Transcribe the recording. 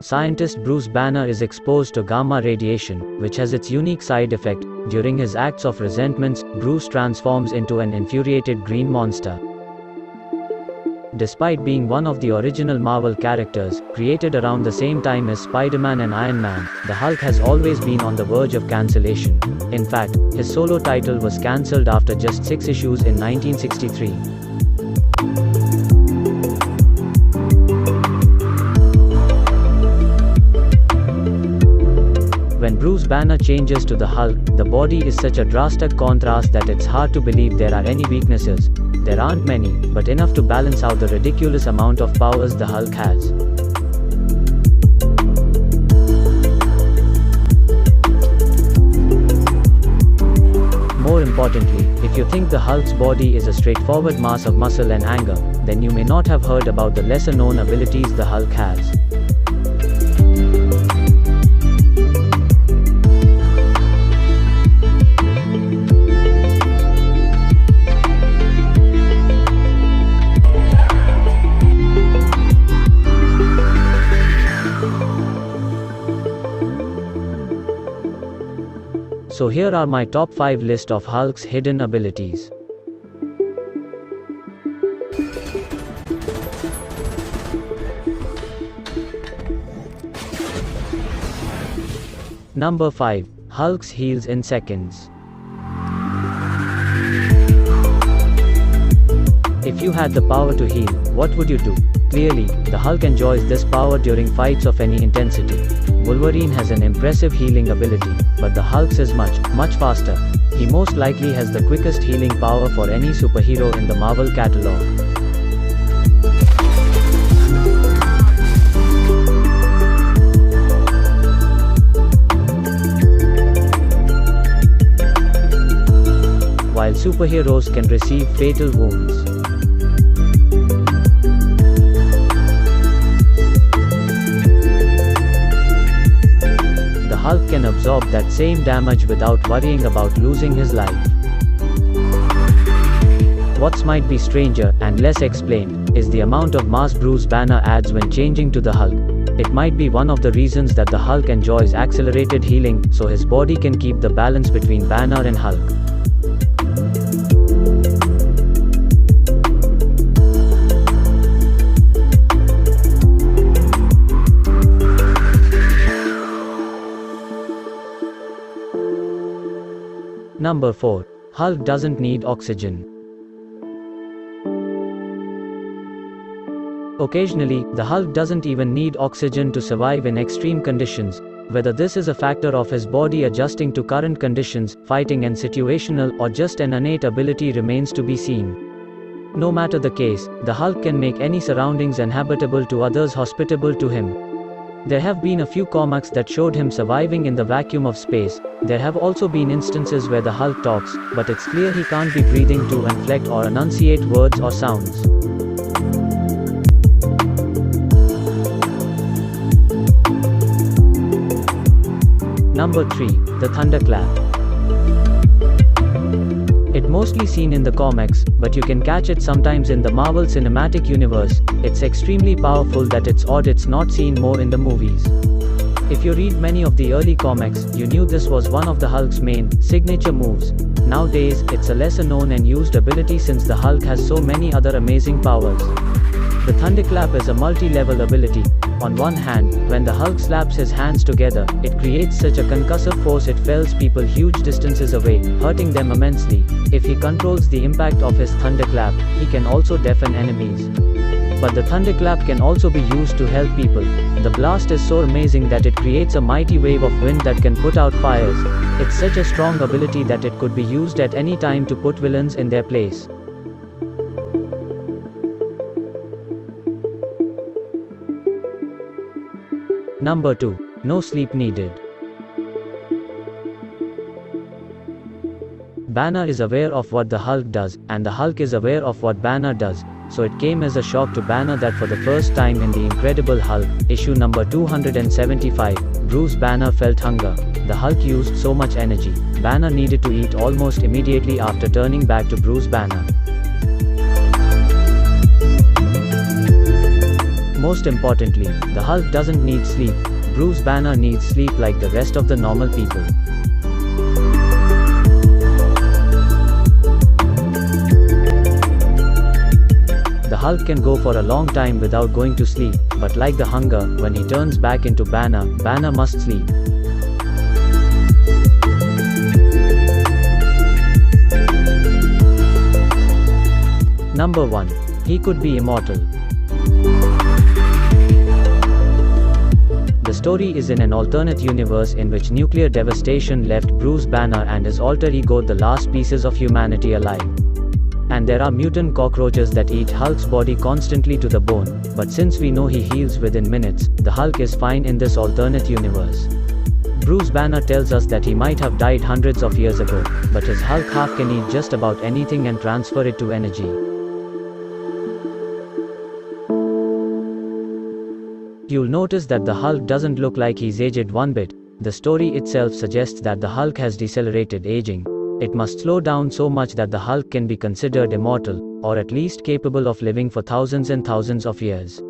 scientist Bruce Banner is exposed to gamma radiation, which has its unique side effect. During his acts of resentments, Bruce transforms into an infuriated green monster. Despite being one of the original Marvel characters, created around the same time as Spider-Man and Iron Man, the Hulk has always been on the verge of cancellation. In fact, his solo title was cancelled after just 6 issues in 1963. When Bruce Banner changes to the Hulk, the body is such a drastic contrast that it's hard to believe there are any weaknesses. There aren't many, but enough to balance out the ridiculous amount of powers the Hulk has. More importantly, if you think the Hulk's body is a straightforward mass of muscle and anger, then you may not have heard about the lesser-known abilities the Hulk has. So here are my top 5 list of Hulk's hidden abilities. Number 5. Hulk's heals in seconds. If you had the power to heal, what would you do? Clearly, the Hulk enjoys this power during fights of any intensity. Wolverine has an impressive healing ability, but the Hulk's is much faster. He most likely has the quickest healing power for any superhero in the Marvel catalog. While superheroes can receive fatal wounds, Hulk can absorb that same damage without worrying about losing his life. What might be stranger, and less explained, is the amount of mass Bruce Banner adds when changing to the Hulk. It might be one of the reasons that the Hulk enjoys accelerated healing, so his body can keep the balance between Banner and Hulk. Number 4. Hulk doesn't need oxygen. Occasionally, the Hulk doesn't even need oxygen to survive in extreme conditions. Whether this is a factor of his body adjusting to current conditions, fighting and situational, or just an innate ability remains to be seen. No matter the case, the Hulk can make any surroundings inhabitable to others hospitable to him. There have been a few comics that showed him surviving in the vacuum of space. There have also been instances where the Hulk talks, but it's clear he can't be breathing to inflect or enunciate words or sounds. Number 3. The thunderclap. It's mostly seen in the comics, but you can catch it sometimes in the Marvel Cinematic Universe. It's extremely powerful that it's odd it's not seen more in the movies. If you read many of the early comics, you knew this was one of the Hulk's main, signature moves. Nowadays, it's a lesser known and used ability since the Hulk has so many other amazing powers. The thunderclap is a multi-level ability. On one hand, when the Hulk slaps his hands together, it creates such a concussive force it fells people huge distances away, hurting them immensely. If he controls the impact of his thunderclap, he can also deafen enemies. But the thunderclap can also be used to help people. The blast is so amazing that it creates a mighty wave of wind that can put out fires. It's such a strong ability that it could be used at any time to put villains in their place. Number 2. No sleep needed. Banner is aware of what the Hulk does, and the Hulk is aware of what Banner does, so it came as a shock to Banner that for the first time in The Incredible Hulk, issue number 275, Bruce Banner felt hunger. The Hulk used so much energy. Banner needed to eat almost immediately after turning back to Bruce Banner. most importantly, the Hulk doesn't need sleep. Bruce Banner needs sleep like the rest of the normal people. The Hulk can go for a long time without going to sleep, but like the hunger, when he turns back into Banner, Banner must sleep. Number 1. He could be immortal. The story is in an alternate universe in which nuclear devastation left Bruce Banner and his alter ego the last pieces of humanity alive. And there are mutant cockroaches that eat Hulk's body constantly to the bone, but since we know he heals within minutes, the Hulk is fine in this alternate universe. Bruce Banner tells us that he might have died hundreds of years ago, but his Hulk half can eat just about anything and transfer it to energy. You'll notice that the Hulk doesn't look like he's aged one bit. The story itself suggests that the Hulk has decelerated aging. It must slow down so much that the Hulk can be considered immortal, or at least capable of living for thousands and thousands of years.